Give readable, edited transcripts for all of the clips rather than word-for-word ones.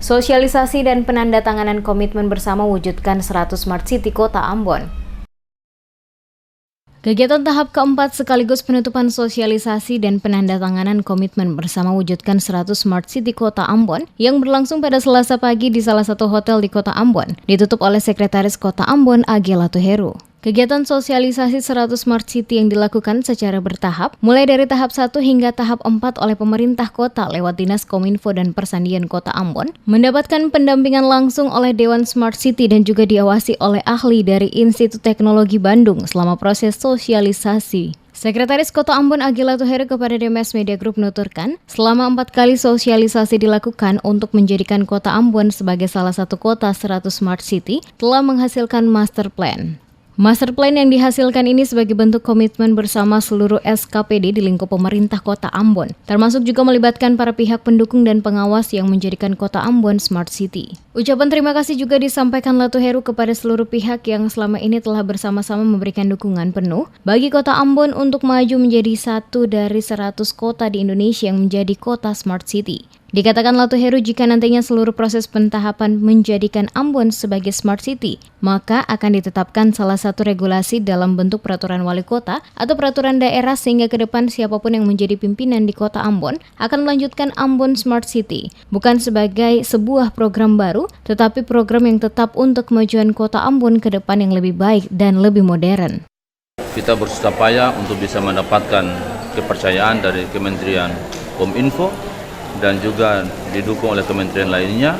Sosialisasi dan penandatanganan komitmen bersama wujudkan 100 Smart City Kota Ambon. Kegiatan tahap keempat sekaligus penutupan sosialisasi dan penandatanganan komitmen bersama wujudkan 100 Smart City Kota Ambon yang berlangsung pada Selasa pagi di salah satu hotel di Kota Ambon, ditutup oleh Sekretaris Kota Ambon Age Latuheru. Kegiatan sosialisasi 100 Smart City yang dilakukan secara bertahap, mulai dari tahap 1 hingga tahap 4 oleh pemerintah kota lewat Dinas Kominfo dan Persandian Kota Ambon, mendapatkan pendampingan langsung oleh Dewan Smart City dan juga diawasi oleh ahli dari Institut Teknologi Bandung selama proses sosialisasi. Sekretaris Kota Ambon Age Latuheru kepada DMS Media Group menuturkan, selama 4 kali sosialisasi dilakukan untuk menjadikan Kota Ambon sebagai salah satu kota 100 Smart City telah menghasilkan master plan. Master plan yang dihasilkan ini sebagai bentuk komitmen bersama seluruh SKPD di lingkup pemerintah Kota Ambon, termasuk juga melibatkan para pihak pendukung dan pengawas yang menjadikan Kota Ambon Smart City. Ucapan terima kasih juga disampaikan Latuheru kepada seluruh pihak yang selama ini telah bersama-sama memberikan dukungan penuh bagi Kota Ambon untuk maju menjadi satu dari 100 kota di Indonesia yang menjadi kota Smart City. Dikatakan Latuheru jika nantinya seluruh proses pentahapan menjadikan Ambon sebagai Smart City, maka akan ditetapkan salah satu regulasi dalam bentuk peraturan wali kota atau peraturan daerah sehingga ke depan siapapun yang menjadi pimpinan di Kota Ambon akan melanjutkan Ambon Smart City, bukan sebagai sebuah program baru, tetapi program yang tetap untuk kemajuan Kota Ambon ke depan yang lebih baik dan lebih modern. Kita bersusah payah untuk bisa mendapatkan kepercayaan dari Kementerian Kominfo dan juga didukung oleh kementerian lainnya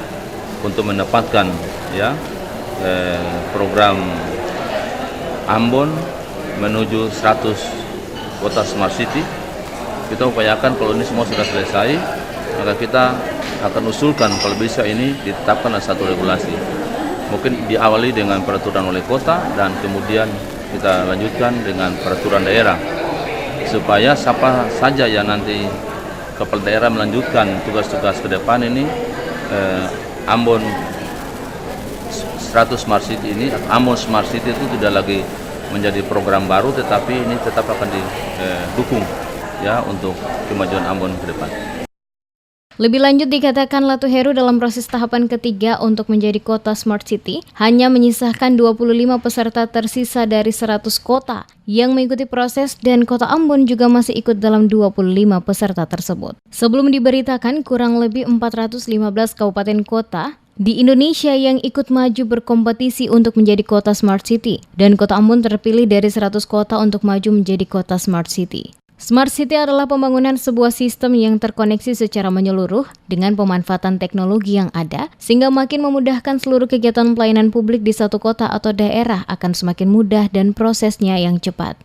untuk mendapatkan program Ambon menuju 100 kota Smart City. Kita upayakan kalau ini semua sudah selesai, maka kita akan usulkan kalau bisa ini ditetapkan ada satu regulasi. Mungkin diawali dengan peraturan wali kota dan kemudian kita lanjutkan dengan peraturan daerah. Supaya siapa saja yang nanti kepala daerah melanjutkan tugas-tugas ke depan ini, Ambon 100 Smart City ini, Ambon Smart City itu tidak lagi menjadi program baru, tetapi ini tetap akan didukung untuk kemajuan Ambon ke depan. Lebih lanjut dikatakan Latuheru dalam proses tahapan ketiga untuk menjadi kota Smart City hanya menyisahkan 25 peserta tersisa dari 100 kota yang mengikuti proses dan Kota Ambon juga masih ikut dalam 25 peserta tersebut. Sebelum diberitakan kurang lebih 415 kabupaten kota di Indonesia yang ikut maju berkompetisi untuk menjadi kota Smart City dan Kota Ambon terpilih dari 100 kota untuk maju menjadi kota Smart City. Smart City adalah pembangunan sebuah sistem yang terkoneksi secara menyeluruh dengan pemanfaatan teknologi yang ada, sehingga makin memudahkan seluruh kegiatan pelayanan publik di satu kota atau daerah akan semakin mudah dan prosesnya yang cepat.